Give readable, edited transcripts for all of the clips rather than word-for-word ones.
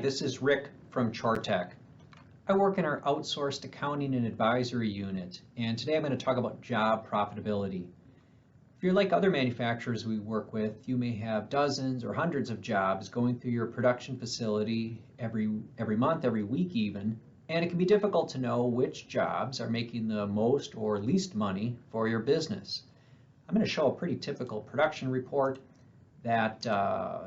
this is Rick from Chortek. I work in our Outsourced Accounting and Advisory unit, and today I'm going to talk about job profitability. If you're like other manufacturers we work with, you may have dozens or hundreds of jobs going through your production facility every month, every week even, and it can be difficult to know which jobs are making the most or least money for your business. I'm going to show a pretty typical production report that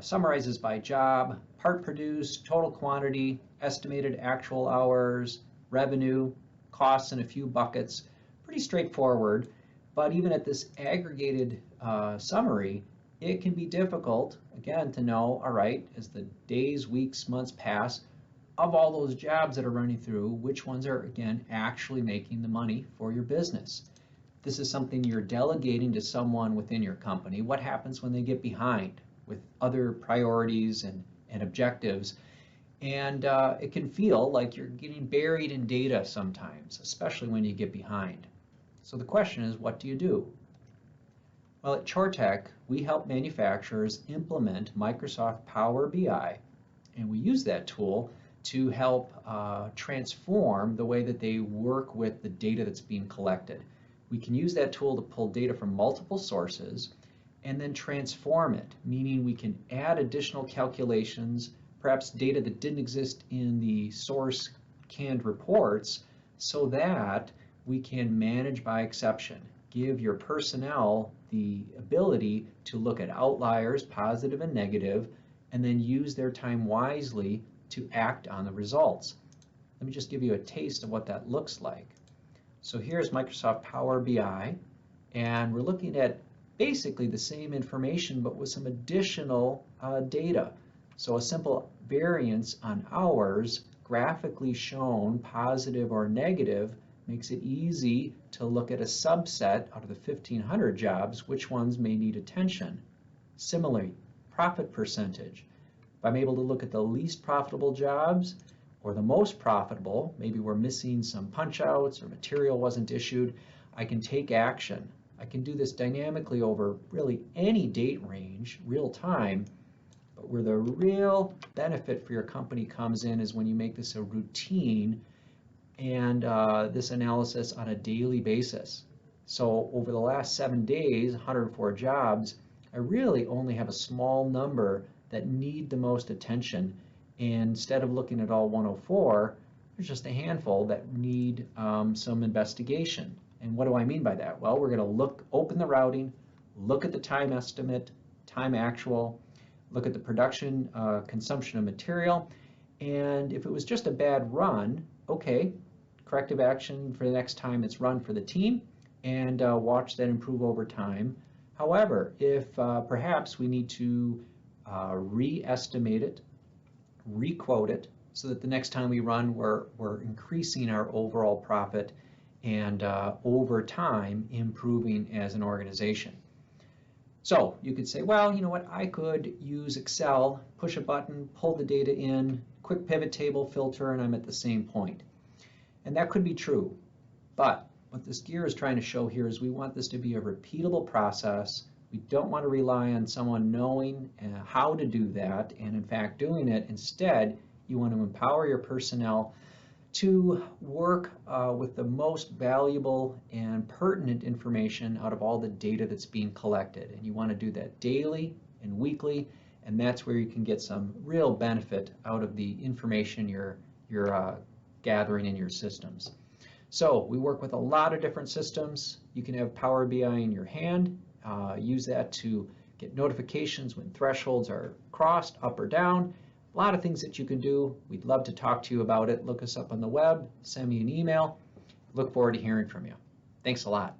summarizes by job, part produced, total quantity, estimated actual hours, revenue, costs in a few buckets. Pretty straightforward, but even at this aggregated summary, it can be difficult, again, to know, all right, as the days, weeks, months pass, of all those jobs that are running through, which ones are, again, actually making the money for your business. This is something you're delegating to someone within your company. What happens when they get behind with other priorities and objectives? And it can feel like you're getting buried in data sometimes, especially when you get behind. So the question is, what do you do? Well, at Chortek, we help manufacturers implement Microsoft Power BI, and we use that tool to help transform the way that they work with the data that's being collected. We can use that tool to pull data from multiple sources and then transform it, meaning we can add additional calculations, perhaps data that didn't exist in the source canned reports, so that we can manage by exception, give your personnel the ability to look at outliers, positive and negative, and then use their time wisely to act on the results. Let me just give you a taste of what that looks like. So here's Microsoft Power BI, and we're looking at basically the same information but with some additional data. So a simple variance on hours graphically shown, positive or negative, makes it easy to look at a subset out of the 1,500 jobs, which ones may need attention. Similarly, profit percentage. If I'm able to look at the least profitable jobs, or the most profitable, maybe we're missing some punch outs or material wasn't issued, I can take action. I can do this dynamically over really any date range, real time, but where the real benefit for your company comes in is when you make this a routine and this analysis on a daily basis. So over the last 7 days, 104 jobs, I really only have a small number that need the most attention. And instead of looking at all 104, there's just a handful that need some investigation. And what do I mean by that? Well, we're going to open the routing, look at the time estimate, time actual, look at the production consumption of material, and if it was just a bad run, okay, corrective action for the next time it's run for the team, and watch that improve over time. However, if perhaps we need to re-estimate it, requote it, so that the next time we run, we're increasing our overall profit and over time improving as an organization. So you could say, well, you know what, I could use Excel, push a button, pull the data in, quick pivot table filter, and I'm at the same point. And that could be true, but what this gear is trying to show here is we want this to be a repeatable process. We don't want to rely on someone knowing how to do that and in fact doing it. Instead, you want to empower your personnel to work with the most valuable and pertinent information out of all the data that's being collected. And you want to do that daily and weekly, and that's where you can get some real benefit out of the information you're gathering in your systems. So we work with a lot of different systems. You can have Power BI in your hand. Use that to get notifications when thresholds are crossed, up or down. A lot of things that you can do. We'd love to talk to you about it. Look us up on the web, send me an email. Look forward to hearing from you. Thanks a lot.